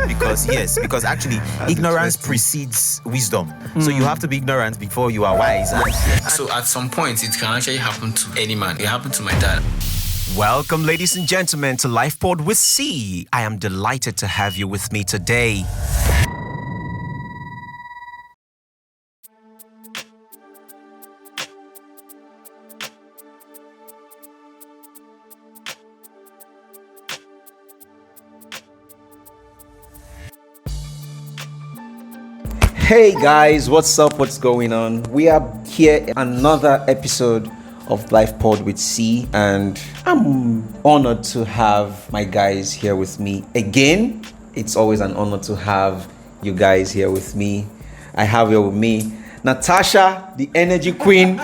because actually ignorance precedes wisdom. So you have to be ignorant before you are wise. So at some point, it can actually happen to any man. It happened to my dad. Welcome, ladies and gentlemen, to LifePod with C. I am delighted to have you with me today. Hey guys, what's up? What's going on? We are here another episode of LifePod with C, and I'm honored to have my guys here with me again. It's always an honor to have you guys here with me. I have here with me Natasha, the energy queen.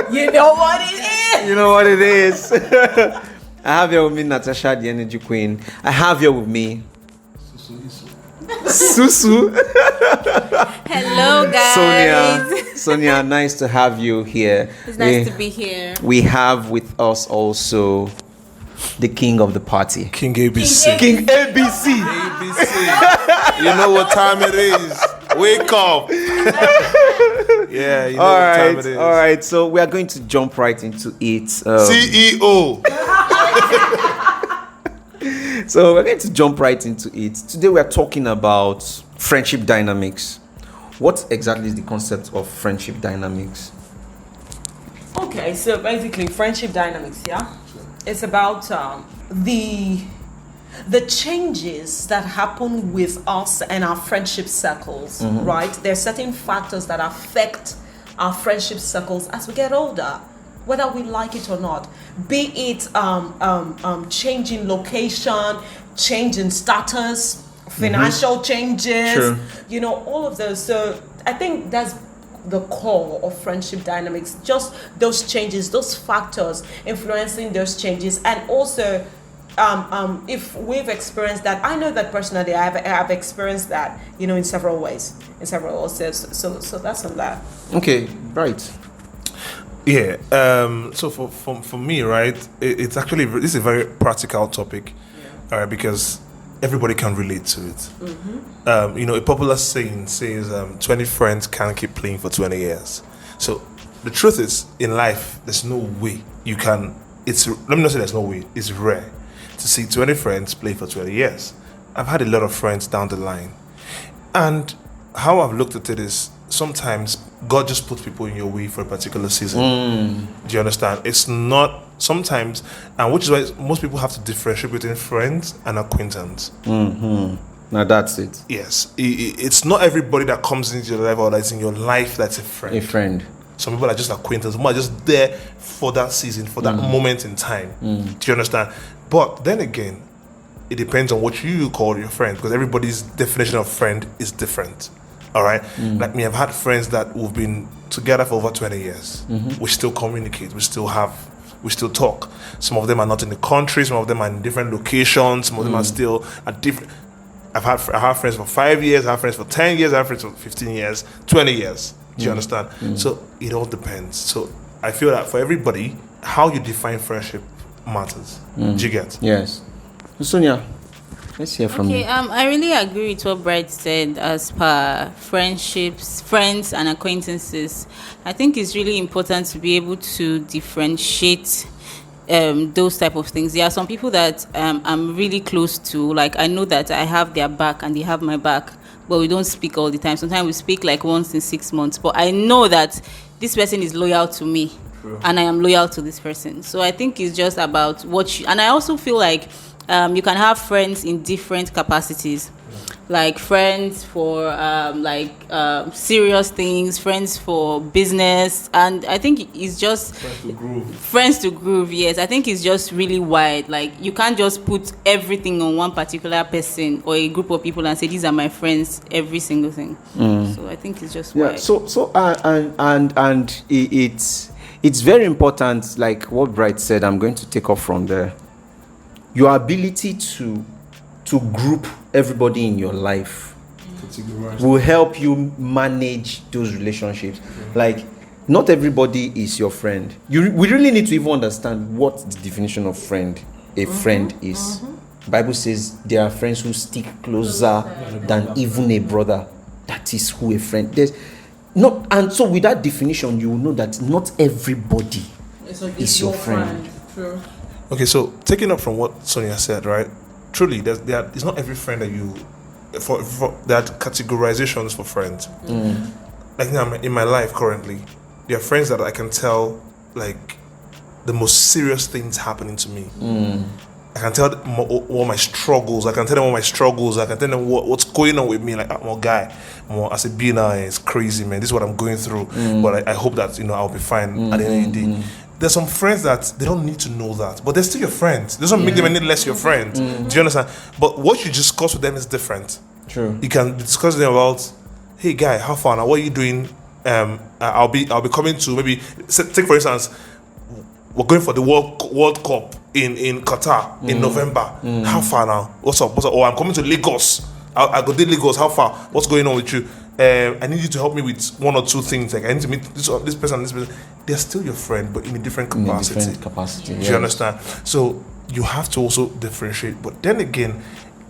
You know what it is. You know what it is. I have here with me Natasha, the energy queen. I have here with me Susu. Hello guys. Sonia, nice to have you here. It's nice to be here. We have with us also the king of the party, King ABC. King ABC. ABC. You know what time it is. Wake up. Yeah, you know All what time right, it is. all right. So we are going to jump right into it. CEO. So we're going to jump right into it. Today we are talking about friendship dynamics. What exactly is the concept of friendship dynamics? Okay, so basically friendship dynamics, yeah? It's about the changes that happen with us and our friendship circles, right? There are certain factors that affect our friendship circles as we get older, whether we like it or not. Be it change in location, change in status, financial changes, True. you know, all of those. So I think that's the core of friendship dynamics, just those changes, those factors influencing those changes. And also if we've experienced that, I know that personally I've experienced that, you know, in several ways. So that's on that. Okay, right. Yeah. So for me, right, it's actually, this is a very practical topic, because everybody can relate to it. You know, a popular saying says 20 friends can't keep playing for 20 years. So the truth is, in life, there's no way you can, let me not say there's no way, it's rare to see 20 friends play for 20 years. I've had a lot of friends down the line. And how I've looked at it is, sometimes God just puts people in your way for a particular season. Do you understand? It's not sometimes, and which is why most people have to differentiate between friends and acquaintance. Now that's it. Yes, it's not everybody that comes into your life or that's in your life that's a friend. A friend. Some people are just acquaintances, some are just there for that season, for that moment in time. Do you understand? But then again, it depends on what you call your friend, because everybody's definition of friend is different. All right, like me, I've had friends that we've been together for over 20 years. We still communicate, we still talk. Some of them are not in the country, some of them are in different locations, some of them are still at different. I have friends for 5 years, I have friends for 10 years, I have friends for 15 years, 20 years. Do you understand? So it all depends. So I feel that for everybody, how you define friendship matters. Do you get? Yes. Sonia, let's hear from you. I really agree with what Bright said as per friendships, friends and acquaintances. I think it's really important to be able to differentiate those type of things. There are some people that I'm really close to, like I know that I have their back and they have my back, but we don't speak all the time. Sometimes we speak like once in 6 months, but I know that this person is loyal to me. True. And I am loyal to this person. So I think it's just about what you, and I also feel like you can have friends in different capacities, like friends for serious things, friends for business, and I think it's just friends to groove. Yes, I think it's just really wide. Like you can't just put everything on one particular person or a group of people and say these are my friends, every single thing. So I think it's just wide. It's very important, like what Bright said. I'm going to take off from there. Your ability to group everybody in your life will help you manage those relationships. Like, not everybody is your friend. We really need to even understand what the definition of friend a friend is. Bible says there are friends who stick closer than even a brother. That is who a friend. There's not, and so with that definition, you will know that not everybody is your friend. True. Okay, so taking up from what Sonia said, right? Truly, it's not every friend that you for that categorizations for friends. Like now in my life currently, there are friends that I can tell like the most serious things happening to me. I can tell them all my struggles. I can tell them all my struggles. I can tell them what's going on with me. Like, oh, guy, as a beginner, it's crazy, man. This is what I'm going through. But I hope that I'll be fine at the end of the day. There's some friends that they don't need to know that, but they're still your friends. It doesn't make them any less your friend. Do you understand? But what you discuss with them is different. True. You can discuss with them about, hey, guy, how far now? What are you doing? I'll be coming to maybe take for instance, we're going for the World Cup in Qatar in November. How far now? What's up? Oh, I'm coming to Lagos. I go to Lagos. How far? What's going on with you? I need you to help me with one or two things. Like I need to meet this person. They're still your friend, but in a different capacity. Do you understand? So you have to also differentiate. But then again,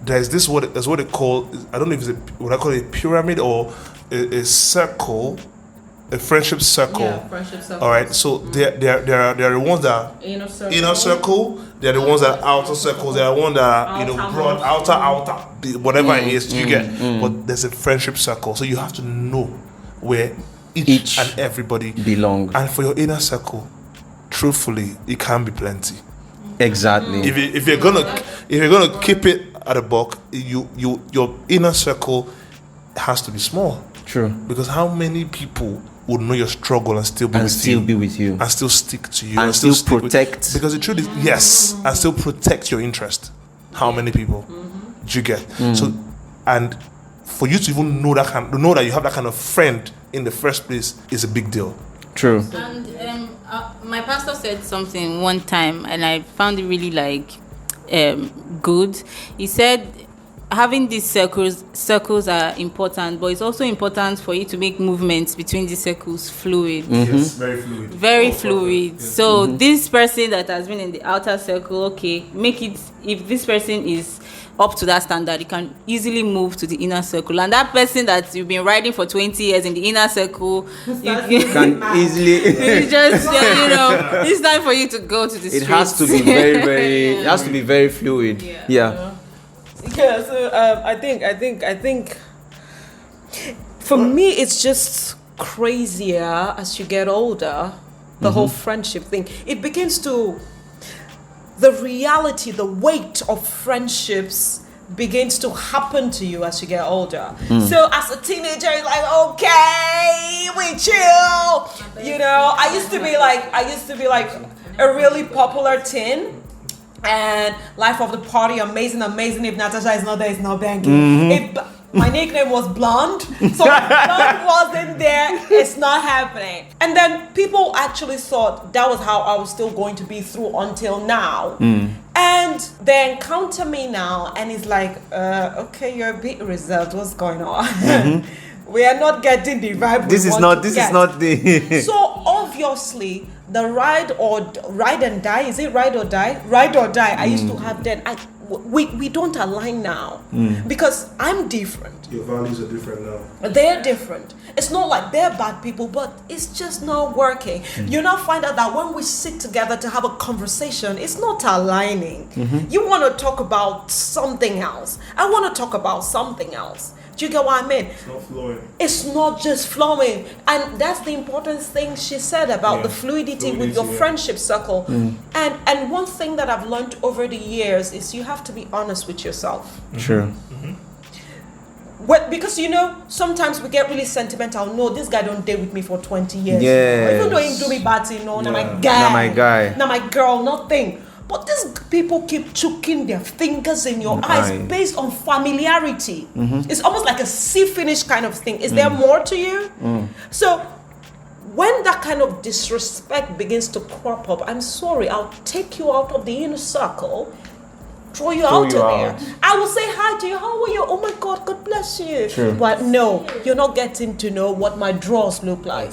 there's what they call. I don't know if it's what I call a pyramid or a circle. A friendship circle. Yeah, friendship circle. All right. So there are the ones that are inner circle. They're the ones that are outer circles. They're the ones that are broad, outer, whatever it is. You get. But there's a friendship circle. So you have to know where each and everybody belong. And for your inner circle, truthfully, it can be plenty. Exactly. If you're gonna keep it at a buck, your inner circle has to be small. True. Because how many people would know your struggle and still be with you and still stick to you and still protect? Because the truth is, yes, and still protect your interest. How many people do you get? So, and for you to even know that you have that kind of friend in the first place is a big deal. True. And my pastor said something one time, and I found it really good. He said, having these circles are important, but it's also important for you to make movements between these circles fluid. Yes, very fluid. Very fluid. Yes. So this person that has been in the outer circle, okay, make it, if this person is up to that standard, you can easily move to the inner circle. And that person that you've been riding for 20 years in the inner circle, you can easily it's just it's time for you to go to the streets. It has to be very it has to be very fluid. Yeah. So I think for me it's just crazier as you get older. The whole friendship thing, it begins to, the reality, the weight of friendships begins to happen to you as you get older. So as a teenager, it's like, okay, we chill. I used to be like a really popular teen. And life of the party, amazing. If Natasha is not there, it's not banging. My nickname was Blonde, so Blonde wasn't there, it's not happening. And then people actually thought that was how I was still going to be through until now. And they encounter me now, and it's like, okay, you're a bit reserved. What's going on? We are not getting the vibe. This is not the. So obviously, the ride and die. Is it ride or die? Ride or die. I used to have that. We don't align now because I'm different. Your values are different now. They're different. It's not like they're bad people, but it's just not working. You now find out that when we sit together to have a conversation, it's not aligning. You want to talk about something else. I want to talk about something else. Do you get what I mean? It's not flowing. It's not just flowing. And that's the important thing she said about the fluidity with your friendship circle. And one thing that I've learned over the years is you have to be honest with yourself. True. Because sometimes we get really sentimental. No, this guy don't date with me for 20 years. Yes. Even though he do me bad thing, no, not my guy. Not my girl, nothing. But these people keep choking their fingers in your eyes based on familiarity. It's almost like a see-finish kind of thing. Is there more to you? So when that kind of disrespect begins to crop up, I'm sorry, I'll take you out of the inner circle, throw you out of there. I will say hi to you. How are you? Oh my God, God bless you. True. But no, you're not getting to know what my drawers look like.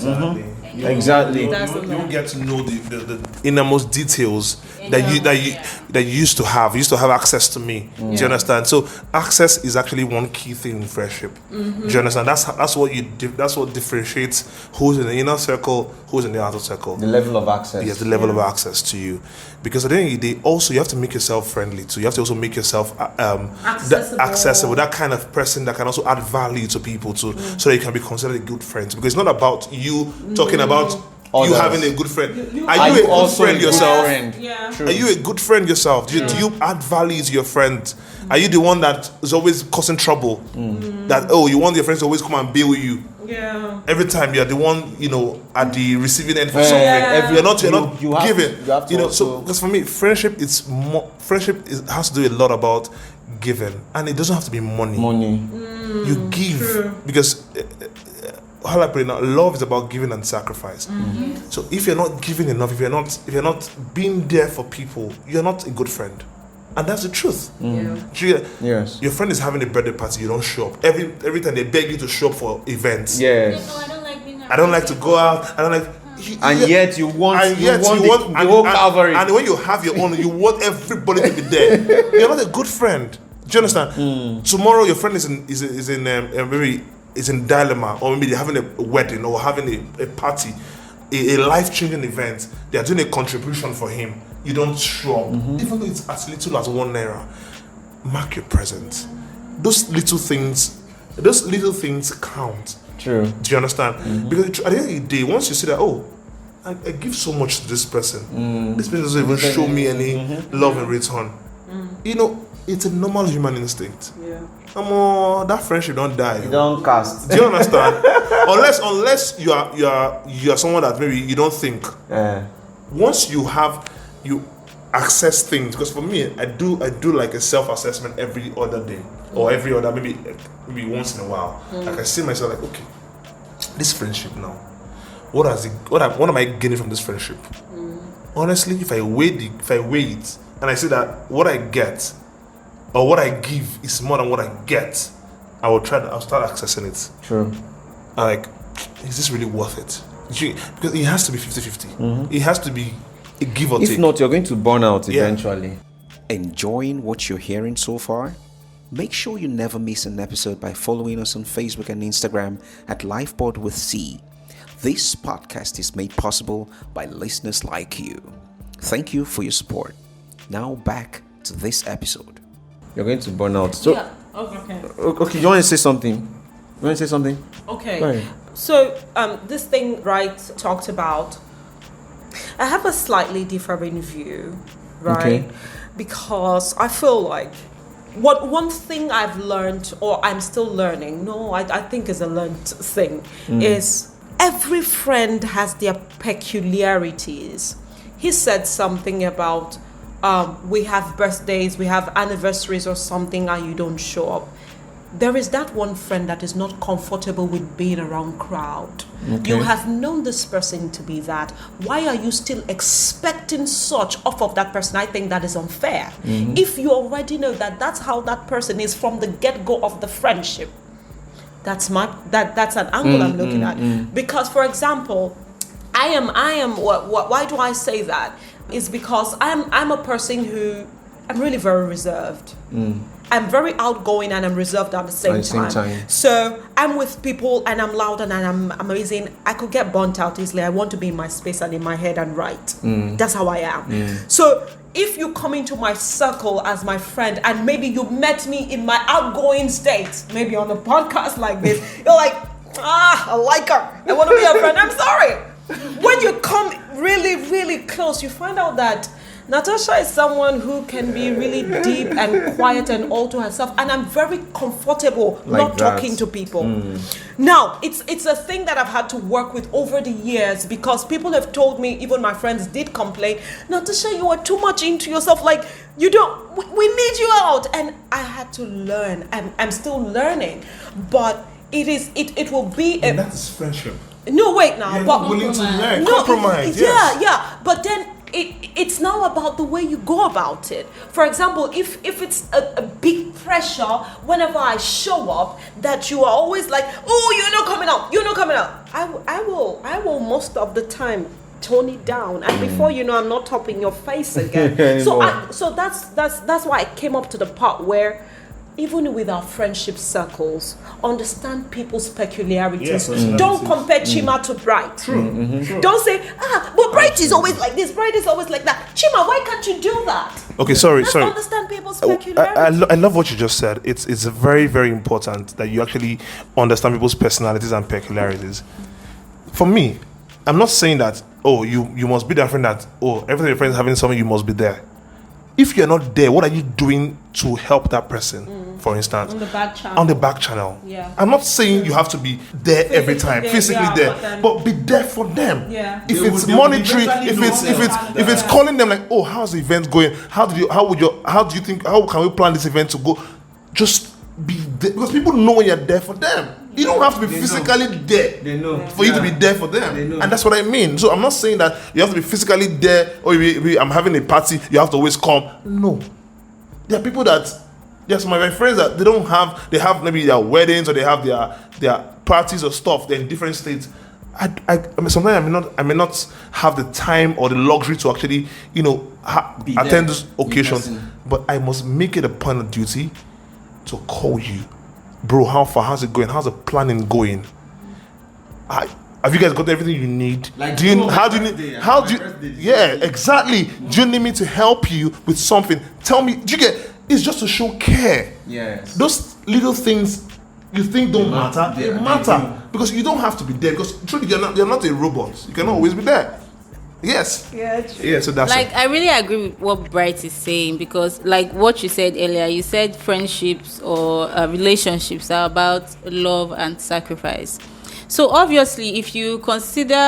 Exactly. You won't get to know the innermost details that you used to have. You used to have access to me. Do you understand? So access is actually one key thing in friendship. Do you understand? That's what differentiates who's in the inner circle, who's in the outer circle. The level of access. Yes, the level of access to you. Because at the end of the day, also you have to make yourself friendly too. You have to also make yourself accessible. That kind of person that can also add value to people too, so that you can be considered a good friend. Because it's not about you talking about you having a good friend. Are you a good friend yourself? Yeah. Are you a good friend yourself? Do you add value to your friend? Are you the one that is always causing trouble? That you want your friends to always come and bail you? Yeah. Every time you're the one, at the receiving end for something. You're not giving. You have to so because for me, friendship has to do a lot about giving, and it doesn't have to be money. You give because how I put it now, love is about giving and sacrifice. So if you're not giving enough, if you're not being there for people, you're not a good friend. And that's the truth. Yes. Your friend is having a birthday party, you don't show up. Every time they beg you to show up for events. Yes. No, I don't like being I don't like to go out. I don't like. Yet you want the whole Calvary. And when you have your own, you want everybody to be there. You're not a good friend. Do you understand? Tomorrow your friend is in dilemma, or maybe they're having a wedding or having a party, a life-changing event. They are doing a contribution for him. You don't show up, even though it's as little as £1. Mark your presence. Those little things count. True. Do you understand? Because at the end of the day, once you see that, I give so much to this person, this person doesn't even show me any love in return. It's a normal human instinct. Yeah. That friendship don't die. You don't cast. Do you understand? unless you are someone that maybe you don't think. Once you access things, because for me, I do like a self-assessment every other day or every other maybe once in a while. Like I see myself like, okay, this friendship now, what am I gaining from this friendship? Honestly, if I weigh it and I see that what I get or what I give is more than what I get, I'll start accessing it. True. Like, is this really worth it? Because it has to be 50-50. It has to be a give or take. If not, you're going to burn out eventually. Enjoying what you're hearing so far? Make sure you never miss an episode by following us on Facebook and Instagram at LifePod with C. This podcast is made possible by listeners like you. Thank you for your support. Now back to this episode. You're going to burn out. So, okay. You want to say something? Okay. Right. So this thing, right, talked about. I have a slightly different view, right? Okay. Because I feel like one thing I've learned, or I'm still learning. No, I think is a learned thing. Is every friend has their peculiarities. He said something about we have birthdays, we have anniversaries or something, and you don't show up. There is that one friend that is not comfortable with being around crowd. Okay. You have known this person to be that. Why are you still expecting such off of that person? I think that is unfair. If you already know that that's how that person is from the get-go of the friendship, that's an angle I'm looking at. Because, for example, I am. Why do I say that? It's because I'm a person who I'm really very reserved. I'm very outgoing and I'm reserved at the same time. So I'm with people and I'm loud and I'm amazing. I could get burnt out easily. I want to be in my space and in my head and write. That's how I am. So if you come into my circle as my friend and maybe you met me in my outgoing state, maybe on a podcast like this, you're like, I like her. I want to be a friend. I'm sorry. When you come really, really close, you find out that Natasha is someone who can be really deep and quiet and all to herself, and I'm very comfortable not talking to people. Now, it's a thing that I've had to work with over the years, because people have told me, even my friends did complain, Natasha, you are too much into yourself, like we need you out. And I had to learn. I'm still learning, but it will be and that's friendship. No, wait now. Yeah, but willing to learn, no, compromise. Yeah. But then it's now about the way you go about it. For example, if it's a big pressure whenever I show up, that you are always like, oh, you're not coming out. I will most of the time tone it down, and before you know, I'm not topping your face again. So that's why I came up to the part where, even with our friendship circles, understand people's peculiarities. Don't compare Chima to Bright. True. Don't say, but Bright is always like this, Bright is always like that. Chima, why can't you do that? Okay, sorry. Understand people's peculiarities. I love what you just said. It's very, very important that you actually understand people's personalities and peculiarities. For me, I'm not saying that, you must be that friend that, every time your friend is having something, you must be there. If you're not there, what are you doing to help that person, for instance? On the back channel. Yeah. I'm not saying you have to be there every time, physically there, but be there for them. Yeah. If it's monetary, if it's calling them like, how's the event going? How can we plan this event to go? Just be there, because people know when you're there for them. You don't have to be physically there for you to be there for them. And that's what I mean. So I'm not saying that you have to be physically there, or I'm having a party, you have to always come. No. There are people that, some of my friends that they have maybe their weddings, or they have their parties or stuff, they're in different states. I mean, sometimes I may not have the time or the luxury to actually, attend those occasions, but I must make it a point of duty to call you. Bro, how far? How's it going? How's the planning going? Have you guys got everything you need? Like, yeah, exactly. Do you need me to help you with something? Tell me. Do you get? It's just to show care. Yes. Those little things you think don't matter, they matter, because you don't have to be there. Because truly, you're not a robot. You cannot always be there. Yes. Yeah, true. Yeah, so that's like, I really agree with what Bright is saying, because like what you said earlier, you said friendships or relationships are about love and sacrifice. So obviously, if you consider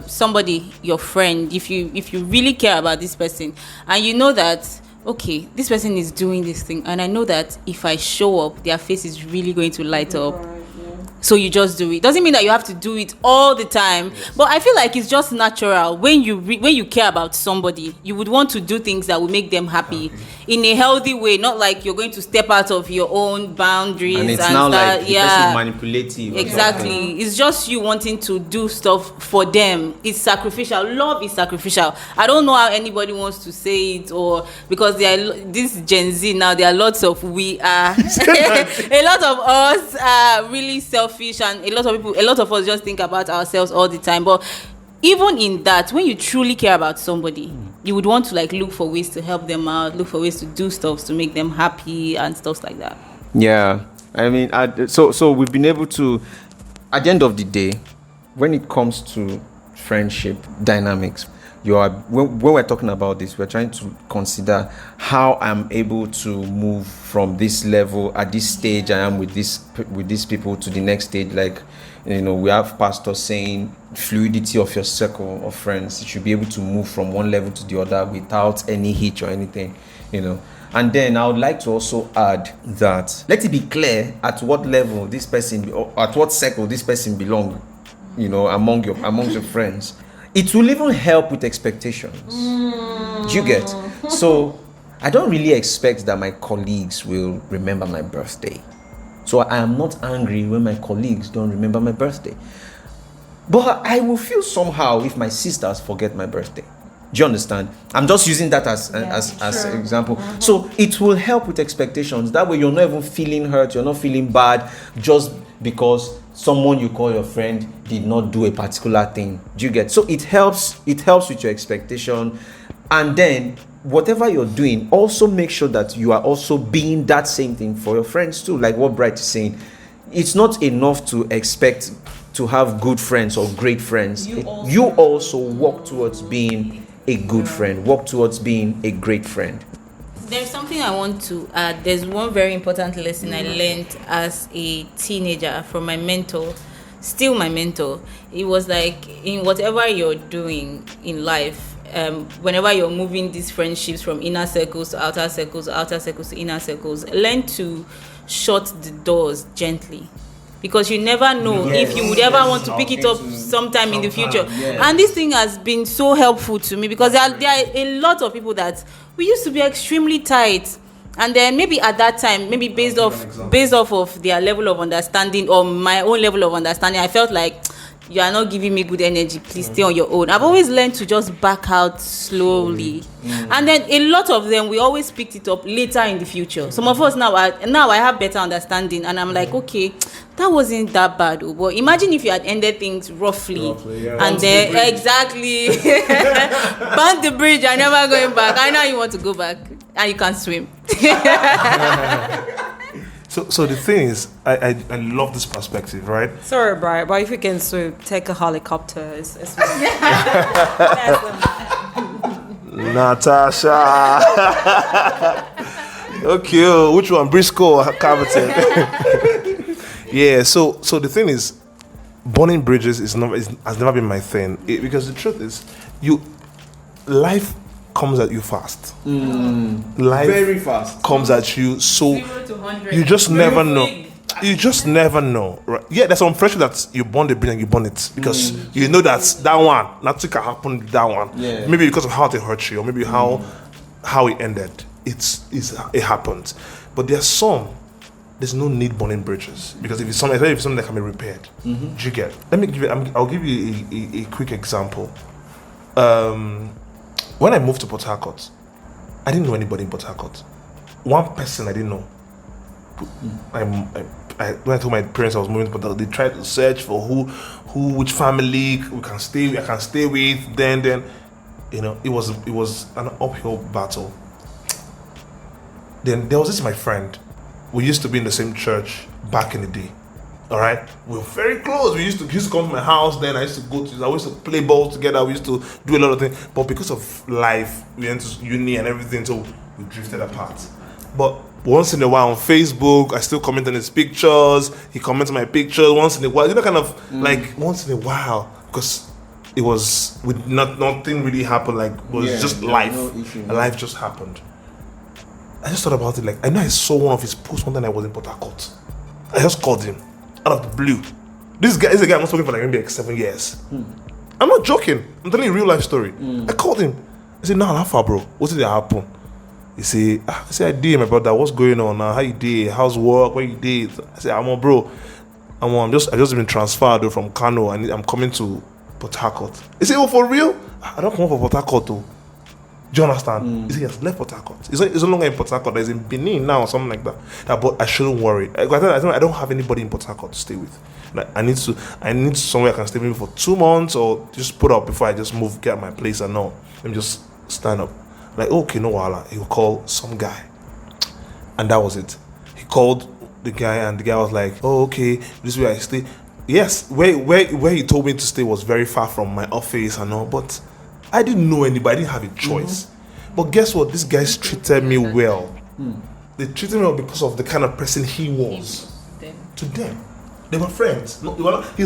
somebody your friend, if you really care about this person, and you know that, okay, this person is doing this thing, and I know that if I show up, their face is really going to light up. So you just do it. Doesn't mean that you have to do it all the time. Yes. But I feel like it's just natural. When you care about somebody, you would want to do things that will make them happy in a healthy way. Not like you're going to step out of your own boundaries. And it's now like the person is manipulative. Exactly. It's just you wanting to do stuff for them. It's sacrificial. Love is sacrificial. I don't know how anybody wants to say it, or because this Gen Z now, there are lots of a lot of us are really selfish, and a lot of us just think about ourselves all the time. But even in that, when you truly care about somebody, you would want to like look for ways to help them out, look for ways to do stuff to make them happy and stuff like that. Yeah, I mean, so we've been able to, at the end of the day, when it comes to friendship dynamics, when we're talking about this, we're trying to consider how I'm able to move from this level at this stage I am with these people to the next stage. Like, we have pastors saying fluidity of your circle of friends. You should be able to move from one level to the other without any hitch or anything, And then I would like to also add that let it be clear at what level this person, or at what circle this person belongs, among your friends. It will even help with expectations. Do you get? So I don't really expect that my colleagues will remember my birthday. So I am not angry when my colleagues don't remember my birthday. But I will feel somehow if my sisters forget my birthday. Do you understand? I'm just using that as an example. So it will help with expectations. That way you're not even feeling hurt, you're not feeling bad just because someone you call your friend did not do a particular thing. Do you get? So it helps with your expectation. And then whatever you're doing, also make sure that you are also being that same thing for your friends too. Like what Bright is saying, it's not enough to expect to have good friends or great friends. You also work towards being a good friend, work towards being a great friend. There's something I want to add. There's one very important lesson I learned as a teenager from my mentor, still my mentor. It was like, in whatever you're doing in life, whenever you're moving these friendships from inner circles to outer circles, outer circles to inner circles, learn to shut the doors gently. because you never know if you would ever want to pick it up sometime in the future. And this thing has been so helpful to me, because there are a lot of people that we used to be extremely tight, and then maybe at that time, maybe based off of their level of understanding or my own level of understanding, I felt like, you are not giving me good energy, please stay on your own. I've always learned to just back out slowly. And then a lot of them, we always picked it up later in the future. Some of us now I have better understanding, and I'm like, okay, that wasn't that bad. But imagine if you had ended things roughly and then exactly burn the bridge and never going back. I know you want to go back and you can't swim. So the thing is, I love this perspective, right? Sorry, Brian, but if you can swim, take a helicopter. It's Natasha. Okay, which one? Briscoe or Carverton? Yeah. So the thing is, burning bridges has never been my thing, because the truth is, life comes at you fast. Life Very fast. comes at you, so 0 to 100. you just never know. You just never know, right? Yeah, there's some pressure that you burn the bridge and you burn it, because you know that one, nothing can happen with that one. Yeah. Maybe because of how they hurt you, or maybe how it ended. It happened. But there's no need burning bridges, because if it's something that can be repaired, do you get? I'll give you a quick example. When I moved to Port Harcourt, I didn't know anybody in Port Harcourt. One person I didn't know. When I told my parents I was moving to Port Harcourt, they tried to search for which family I can stay with. Then, it was an uphill battle. Then there was this my friend. We used to be in the same church back in the day. All right, we were very close. He used to come to my house. Then I used to play ball together. We used to do a lot of things. But because of life, we went to uni and everything, so we drifted apart. But once in a while on Facebook, I still comment on his pictures. He comments on my pictures once in a while. Kind of like once in a while, because it was with nothing really happened. Like it was just life. No issue. Life just happened. I just thought about it. Like I know I saw one of his posts one time I was in Port Harcourt. I just called him. Out of the blue. This guy is a guy I'm not talking for like maybe like 7 years. I'm not joking. I'm telling you a real life story. I called him. I said, how far, bro? What did happen? He said, I did, my brother. What's going on now? How you did? How's work? What you did? I said, I'm on, bro. I just been transferred from Kano and I'm coming to Port Harcourt. He said, for real? I don't come for Port Harcourt though. Do you understand? He said, yes, left Port Harcourt. It's no longer in Port Harcourt. It's in Benin now or something like that. But I shouldn't worry. I don't have anybody in Port Harcourt to stay with. Like, I need somewhere I can stay maybe for 2 months or just put up before I just move, get my place and all. Let me just stand up. Like, okay, no wala. He will call some guy. And that was it. He called the guy and the guy was like, oh, okay, this is where I stay. Yes, where he told me to stay was very far from my office and all, but I didn't know anybody. I didn't have a choice. But guess what? These guys treated me well. They treated me well because of the kind of person he was. To them. They were friends. It's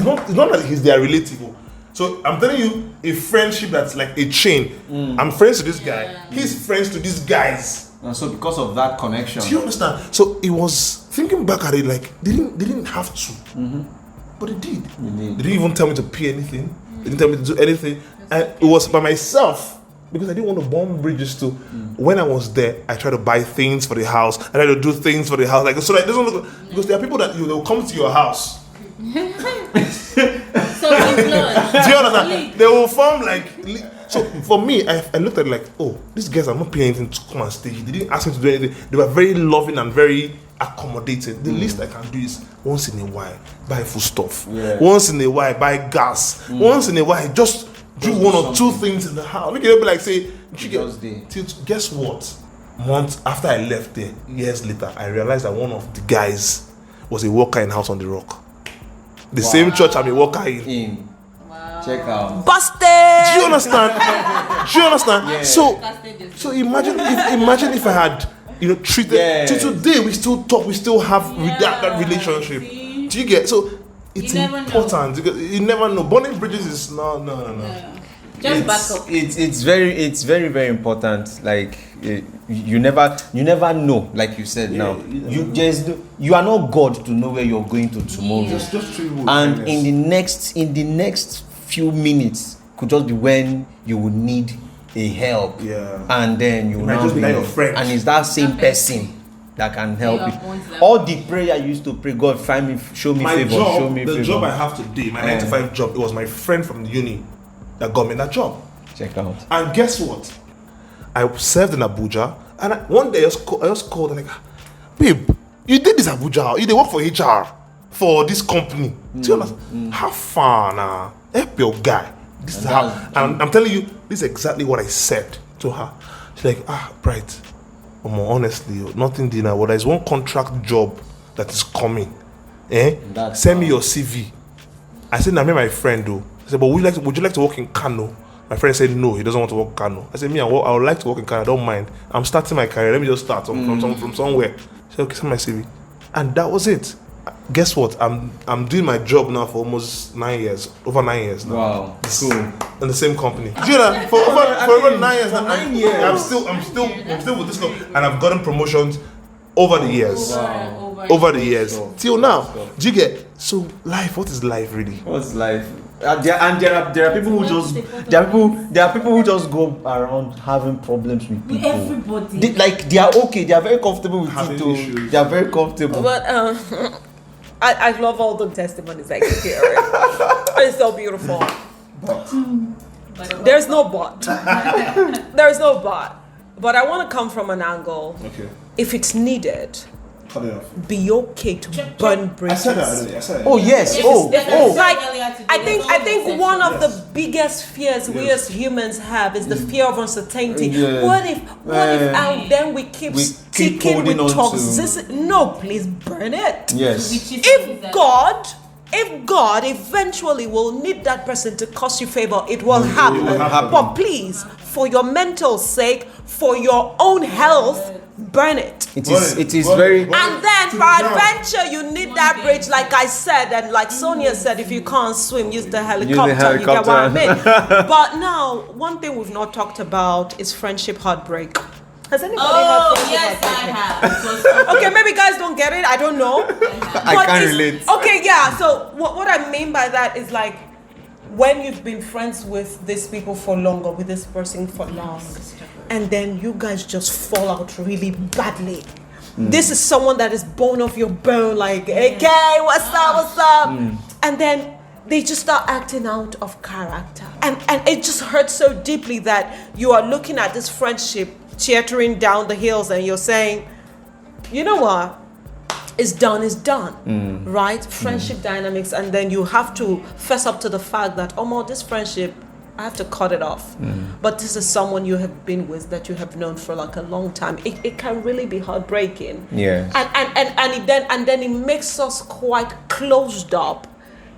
not that he's their relative. So I'm telling you, a friendship that's like a chain. I'm friends to this guy. He's friends to these guys. And so because of that connection. Do you understand? So it was, thinking back at it, like they didn't have to. But they did. They didn't even tell me to pay anything. They didn't tell me to do anything. And it was by myself, because I didn't want to burn bridges too. When I was there, I tried to buy things for the house. I tried to do things for the house. Like, so that it doesn't look, because there are people that they'll come to your house. So influence. Do you understand? They will form like. So for me, I looked at it like, oh, these guys are not paying anything to come and stay. They didn't ask me to do anything. They were very loving and very accommodating. The least I can do is once in a while buy food stuff. Once in a while buy gas. Once in a while just do one or two things in the house. Make it be like say, guess what? Months after I left there, years later, I realized that one of the guys was a worker in House on the Rock. The same church I'm a worker in. Wow. Check out. Busted! Do you understand? Do you understand? Yeah. So imagine if I had, treated to today we still talk, we still have that relationship. See? Do you get? So it's You never important because you never know. Burning bridges is no. Just back up. It's very important. Like you never know. Like you said now, you are not God to know where you're going to tomorrow. Just treat people with And kindness. in the next few minutes could just be when you would need a help. Yeah. And then you will might now just be like your friend. and it's that same person that can help you it. have gone to that All the prayer I used to pray, God, find me, show me My favor, job, show me the favor. job I have today, my 9 to 5 job, it was my friend from the uni that got me that job. Check out. And guess what? I served in Abuja, and one day I just called and like, babe, you did this Abuja, you did work for HR for this company. Do you understand? Have fun, help your guy. This is how, and I'm telling you, this is exactly what I said to her. She's like, Bright, honestly, nothing dinner. Well, there's one contract job that is coming. Send me your CV. I said, I met my friend though. I said, but would you like to work in Kano? My friend said no, he doesn't want to work in Kano. I said, I would like to work in Kano, I don't mind. I'm starting my career, let me just start from somewhere. She said, okay, send my CV. And that was it. Guess what? I'm doing my job now for almost 9 years, over 9 years now. Wow, cool. In the same company. Do you know, for over 9 years now, I'm still with this company, and I've gotten promotions over the years. Over the years. Till now. Do you get? So life, what is life really? What's life? There are people who just go around having problems with people. Everybody. They are okay. They are very comfortable with Having it too. issues. They are very comfortable. But I love all the testimonies I can hear. It's so beautiful. There's no but. There's no but. But I want to come from an angle. Okay. If it's needed, Cut it off. be okay to burn I bridges. said that already. Oh yes. Like I think one of the biggest fears we as humans have is the fear of uncertainty. Yeah. What if and then we keep sticking with holding on to- toxicity? No, please burn it. Yes. If God eventually will need that person to cause you favor, it will happen. But please, for your mental sake, for your own health, burn it. It is very. And then for adventure, you need that bridge, like I said, and like Sonia said, if you can't swim, use the helicopter. You get what I mean? But now, one thing we've not talked about is friendship heartbreak. Has anybody had friendship Yes, I heartbreak? have. Okay, maybe guys don't get it. I don't know. I can't relate. Okay, yeah. So what I mean by that is like when you've been friends with these people for long or with this person for long, and then you guys just fall out really badly. This is someone that is bone of your bone, like, okay, what's up? And then they just start acting out of character. And it just hurts so deeply that you are looking at this friendship teetering down the hills and you're saying, you know what? It's done, right? Friendship dynamics, and then you have to fess up to the fact that, this friendship, I have to cut it off. But this is someone you have been with that you have known for like a long time. It can really be heartbreaking. Yeah. And then it makes us quite closed up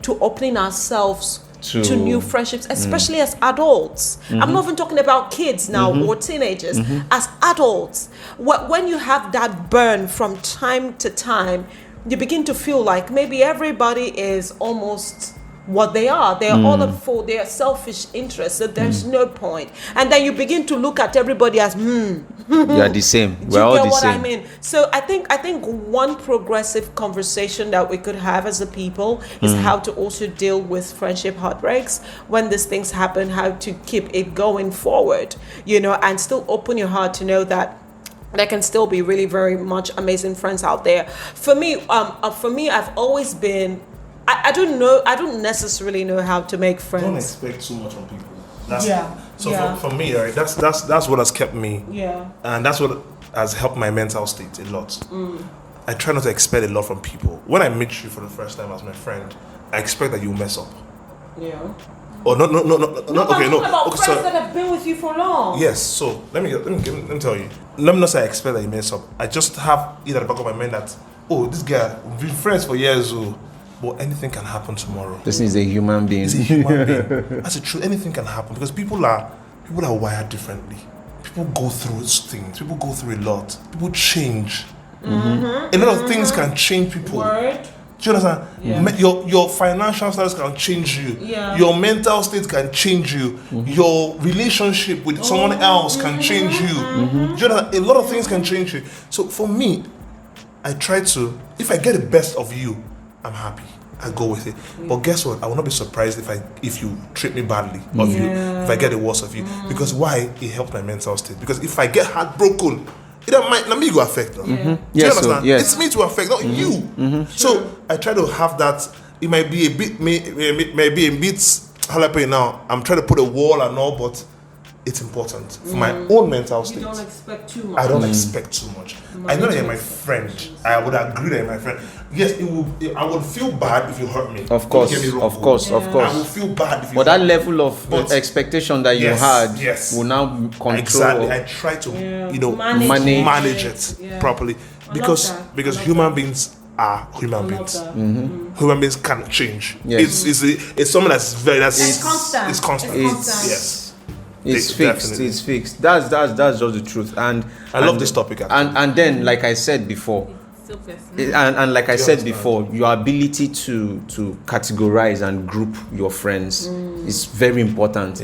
to opening ourselves to new friendships, especially as adults. I'm not even talking about kids now or teenagers. As adults, when you have that burn from time to time, you begin to feel like maybe everybody is almost what they are. They're all up for their selfish interests, so there's no point. And then you begin to look at everybody as You are the same. do We're you all get the what same. I mean? So I think one progressive conversation that we could have as a people is how to also deal with friendship heartbreaks when these things happen, how to keep it going forward, and still open your heart to know that there can still be really very much amazing friends out there. For me, I've always been. I don't necessarily know how to make friends. Don't expect too much from people. Yeah. For me, right, that's what has kept me. Yeah. And that's what has helped my mental state a lot. I try not to expect a lot from people. When I meet you for the first time as my friend, I expect that you mess up. Yeah. Oh no. I'm talking about Okay, friends sorry. that have been with you for long. Yes, so let me tell you. Let me not say I expect that you mess up. I just have it at the back of my mind that, this guy, we've been friends for years, but anything can happen tomorrow. This is a human being. He's a human being. That's the truth. Anything can happen because people are wired differently. People go through things. People go through a lot. People change. A lot of things can change people. Word. Do you understand? Your financial status can change you. Yeah. Your mental state can change you. Your relationship with someone else can change you. Do you understand? A lot of things can change you. So for me, I try to, if I get the best of you, I'm happy. I go with it. But guess what? I will not be surprised if you treat me badly of you, if I get the worst of you. Because why? It helps my mental state. Because if I get heartbroken, it might not me go affect them. Do you understand? It's me to affect, not you. So I try to have that. It might be a bit, maybe a bit, how I put it now, I'm trying to put a wall and all, but it's important for my own mental state. You don't expect too much. I don't expect too much. I know that you're my friend. I would agree that you're my friend. Yes, I would feel bad if you hurt me. Of course, Don't get me wrong. of course. I will feel bad if you But hurt that me. level of But- expectation that you had will now control. Exactly. I try to, manage it properly because human beings are human beings. Human beings can change. Yes. It's something that's It's constant. It's constant. It's- It's fixed. Definitely. It's fixed. That's just the truth. And I love this topic. And then, like I said before, So personal. and like I said understand? before, your ability to categorize and group your friends is very important.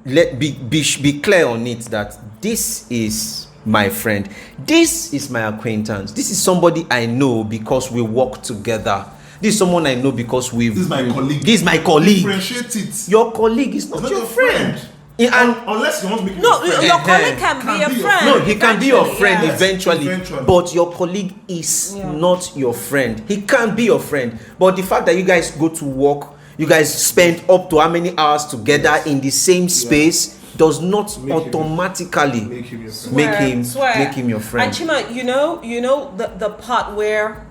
Let be clear on it that this is my friend, this is my acquaintance, this is somebody I know because we work together, this is someone I know because This is my colleague. This is my colleague. Differentiate it. Your colleague is not your friend. And Unless you want to make No, it your colleague can be a friend. no, he can be your friend yeah. eventually, Eventually. but your colleague is not your friend. He can be your friend, but the fact that you guys go to work, you guys spend up to how many hours together in the same space does not automatically make him your friend. make him your friend. And Chima, you know the part where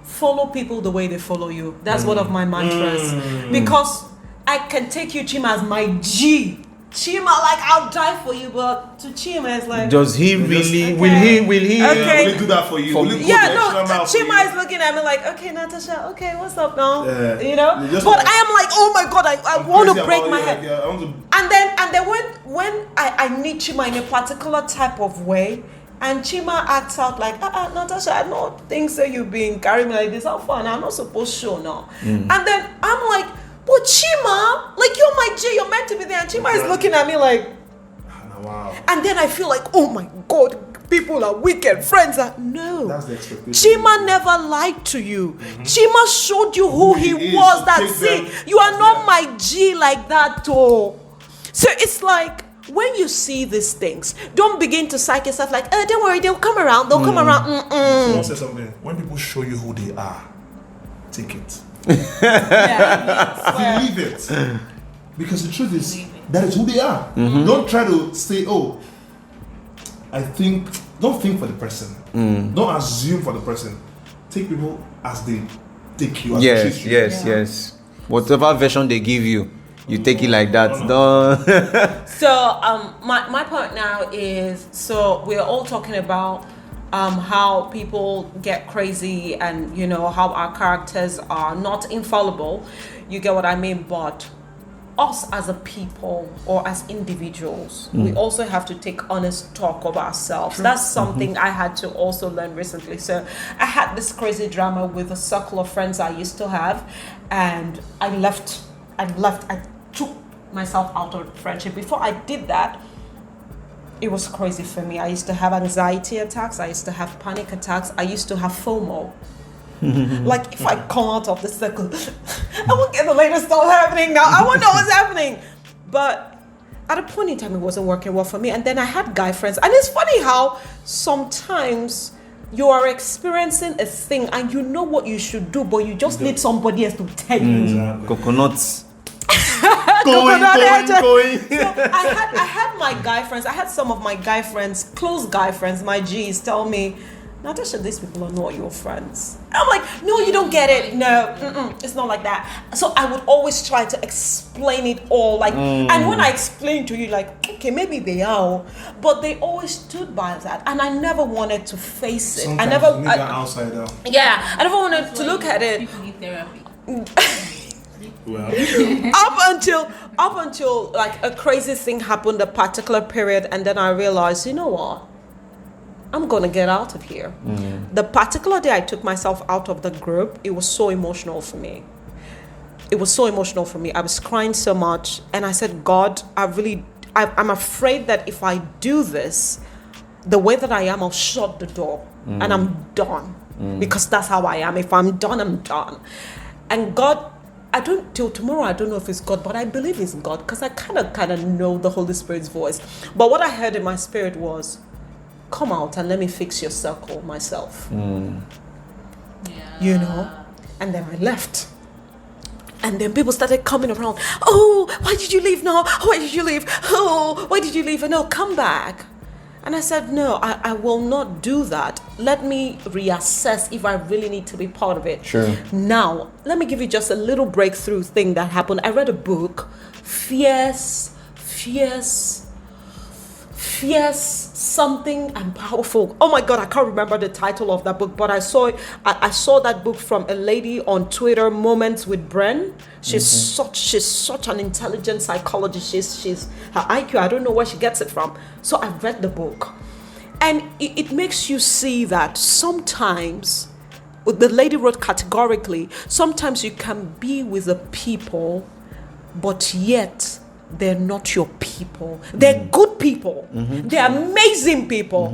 follow people the way they follow you. That's one of my mantras. Because I can take you, Chima, as my G. Chima, like I'll die for you, but to Chima it's like, Does he really? Okay. Will he? Okay. Will he do that for you? For Will he me. go yeah, the no, extra mile for Chima you? is looking at me like, okay, Natasha, okay, what's up now? Yeah. You know? You just But like- I am like, oh my god, I I'm want to crazy break about my it, head. yeah, I want to. And then when I need Chima in a particular type of way, and Chima acts out like, Natasha, I don't think so. You've been carrying me like this. How fun? I'm not supposed to show now. And then I'm like, but Chima, like you're my G, you're meant to be there. And Chima is looking at me like, Wow. and then I feel like, oh my god, people are wicked. Friends are no. That's the expectation. Chima never lied to you. Chima showed you who he is. was. That Take see, them. you are not my G like that, oh. So it's like when you see these things, don't begin to psych yourself like, oh, don't worry, they'll come around. They'll come around. Someone said something. When people show you who they are, take it. Yeah, Believe it. Because the truth is, that is who they are. Don't try to say, oh, don't think for the person. Don't assume for the person. Take people as they take you, as they treat you. Yes. Whatever version they give you, you take it like that. Don't. So my point now is, so we're all talking about how people get crazy and how our characters are not infallible. You get what I mean? But us as a people or as individuals, we also have to take honest talk of ourselves. That's something I had to also learn recently. So I had this crazy drama with a circle of friends I used to have, and I took myself out of friendship. Before I did that, it was crazy for me. I used to have anxiety attacks. I used to have panic attacks. I used to have FOMO. Like if I come out of the circle, I won't get the latest stuff happening now. I won't know what's happening. But at a point in time, it wasn't working well for me. And then I had guy friends. And it's funny how sometimes you are experiencing a thing and you know what you should do, but you just need somebody else to tell you. Coconuts. Going. going. I had my guy friends. I had some of my guy friends, close guy friends, my G's, tell me, Natasha, these people are not your friends. I'm like, no, you don't get it. No, it's not like that. So I would always try to explain it all. Like, and when I explain to you, like, okay, maybe they are, but they always stood by that, and I never wanted to face it. Sometimes I never. you need that outsider. Yeah, I never wanted to look at it. People need therapy. Well, up until like a crazy thing happened a particular period, and then I realized, you know what, I'm going to get out of here. The particular day I took myself out of the group, it was so emotional for me. It was so emotional for me. I was crying so much. And I said, God, I'm afraid that if I do this, the way that I am, I'll shut the door and I'm done. Because that's how I am. If I'm done, I'm done. And God, till tomorrow, I don't know if it's God, but I believe it's God because I kind of know the Holy Spirit's voice. But what I heard in my spirit was, come out and let me fix your circle myself. You know? And then I left. And then people started coming around. Oh, why did you leave now? Why did you leave? Oh, why did you leave? And no, come back. And I said, no, I will not do that. Let me reassess if I really need to be part of it. Sure. Now, let me give you just a little breakthrough thing that happened. I read a book, Fierce, something and powerful. Oh my God, I can't remember the title of that book, but I saw that book from a lady on Twitter, Moments with Bren. She's such an intelligent psychologist. She's her IQ, I don't know where she gets it from. So I read the book, and it makes you see that sometimes, the lady wrote categorically, sometimes you can be with the people, but yet they're not your people. They're good people. They're amazing people,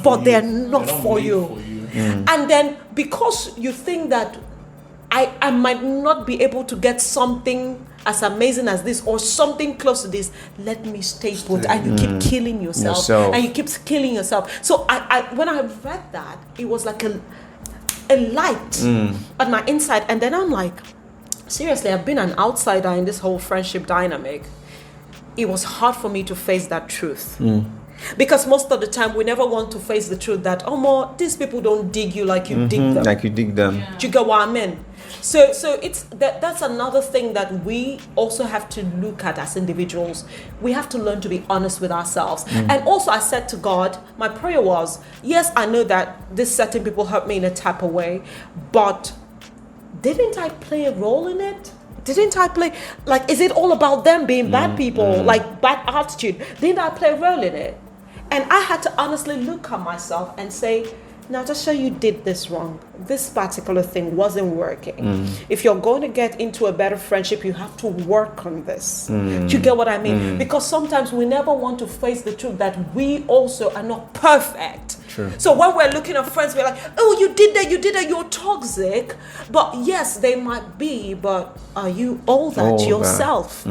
but they're not for you. And then because you think that I might not be able to get something as amazing as this or something close to this, let me stay put. And you keep killing yourself. And you keep killing yourself. So I when I read that, it was like a light on my inside. And then I'm like, seriously, I've been an outsider in this whole friendship dynamic. It was hard for me to face that truth. Because most of the time we never want to face the truth that, these people don't dig you like you dig them. Like you dig them. Yeah. Do you get what I mean? So it's that's another thing that we also have to look at as individuals. We have to learn to be honest with ourselves. And also I said to God, my prayer was, yes, I know that these certain people hurt me in a type of way, but didn't I play a role in it? Didn't I play, is it all about them being bad people, like bad attitude? Didn't I play a role in it? And I had to honestly look at myself and say, Natasha, you did this wrong. This particular thing wasn't working. If you're going to get into a better friendship, you have to work on this. Do you get what I mean? Because sometimes we never want to face the truth that we also are not perfect. True. So when we're looking at friends, we're like, oh, you did that, you're toxic. But yes, they might be, but are you all that yourself?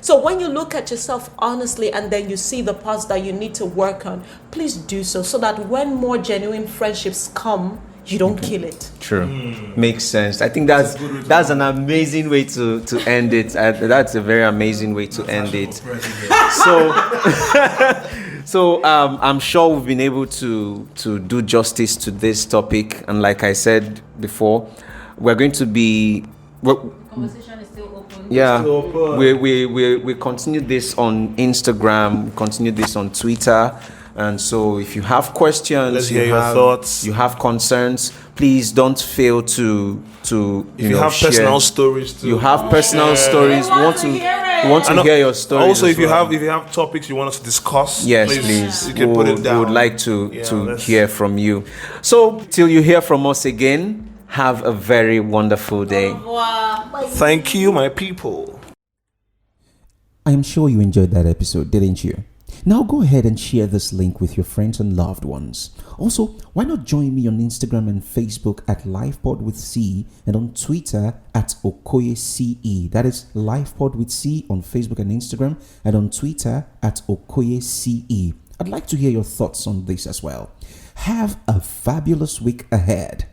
So when you look at yourself honestly and then you see the parts that you need to work on, please do so that when more genuine friendships come, you don't kill it. True. Makes sense. I think that's an amazing way to end it. That's a very amazing way to end it. So I'm sure we've been able to do justice to this topic, and like I said before, we're going to be Conversation is still open. Yeah, we continue this on Instagram, continue this on Twitter. And so if you have questions, let's hear your thoughts, you have concerns, please don't fail to if you have share. Personal stories too. You have personal stories. We want to hear your stories. Also, if you have topics you want us to discuss, yes, please. You can put it down. We would like to hear from you. So till you hear from us again, have a very wonderful day. Thank you, my people. I am sure you enjoyed that episode, didn't you? Now go ahead and share this link with your friends and loved ones. Also, why not join me on Instagram and Facebook at LifePod with C and on Twitter at OkoyeCE. That is LifePod with C on Facebook and Instagram and on Twitter at OkoyeCE. I'd like to hear your thoughts on this as well. Have a fabulous week ahead.